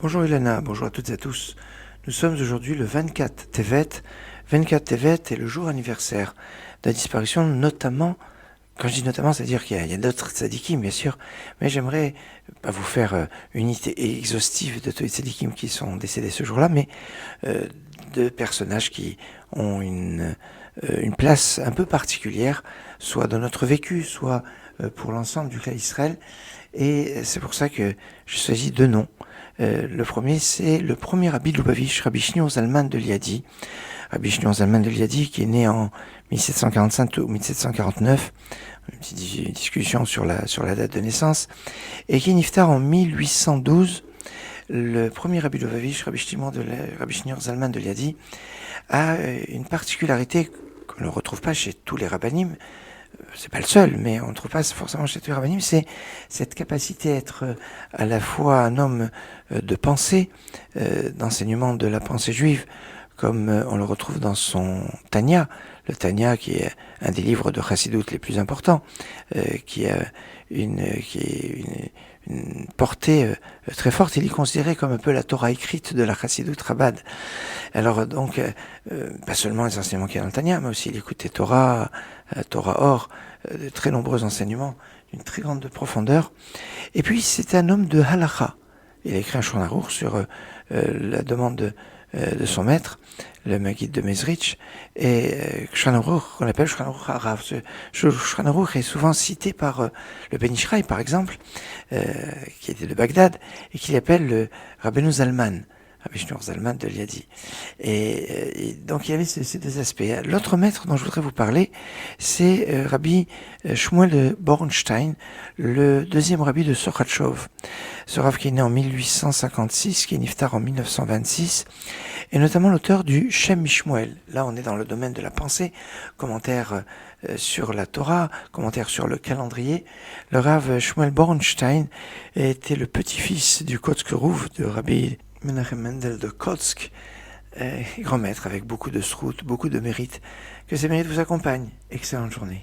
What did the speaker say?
Bonjour Ilana, bonjour à toutes et à tous. Nous sommes aujourd'hui le 24 Tevet. 24 Tevet est le jour anniversaire de la disparition, notamment, quand je dis notamment, c'est-à-dire qu'il y a d'autres tzadikim, bien sûr, mais j'aimerais pas vous faire une unité exhaustive de tous les tzadikim qui sont décédés ce jour-là, mais de personnages qui ont une place un peu particulière, soit dans notre vécu, soit pour l'ensemble du clan Israël. Et c'est pour ça que je choisis deux noms. Le premier, c'est le premier Rabbi de Lubavitch, Rabbi Shneur Zalman de Liadi. Rabbi Shneur Zalman de Liadi, qui est né en 1745 ou 1749, une petite discussion sur la date de naissance, et qui est niftar en 1812. Le premier Rabbi de Lubavitch, Rabbi Shneur Zalman de Liadi, a une particularité qu'on ne retrouve pas chez tous les rabbinim. C'est pas le seul, mais on ne trouve pas forcément chez tous les rabbinim, c'est cette capacité à être à la fois un homme de pensée, d'enseignement de la pensée juive, comme on le retrouve dans son Tanya, le Tanya qui est un des livres de Chassidut les plus importants, qui a une portée très forte. Il est considéré comme un peu la Torah écrite de la Chassidut Chabad. Alors donc, pas seulement les enseignements qu'il y a dans le Tanya, mais aussi l'écoute Torah, Torah Or, de très nombreux enseignements d'une très grande profondeur. Et puis c'est un homme de halakha. Il a écrit un Shulchan Aruch sur la demande de son maître, le Maggid de Mezrich, et Shulchan Aruch, qu'on appelle Shulchan Aruch Harav. Ce Shulchan Aruch est souvent cité par le Ben Ish Chai, par exemple, qui était de Bagdad, et qu'il appelle le Rabbeinu Zalman, Rabbi Shneur Zalman de Liadi. Et donc il y avait ces deux aspects. L'autre maître dont je voudrais vous parler, c'est Rabbi Shmuel Bornstein, le deuxième rabbi de Sokhatchov. Ce rav qui est né en 1856, qui est niftar en 1926, et notamment l'auteur du Shem Mishmuel. Là on est dans le domaine de la pensée, commentaire sur la Torah, commentaire sur le calendrier. Le rav Shmuel Bornstein était le petit-fils du Kotzkerouv de Rabbi Menachem Mendel de Kotsk, grand maître avec beaucoup de srout, beaucoup de mérites. Que ces mérites vous accompagnent. Excellente journée.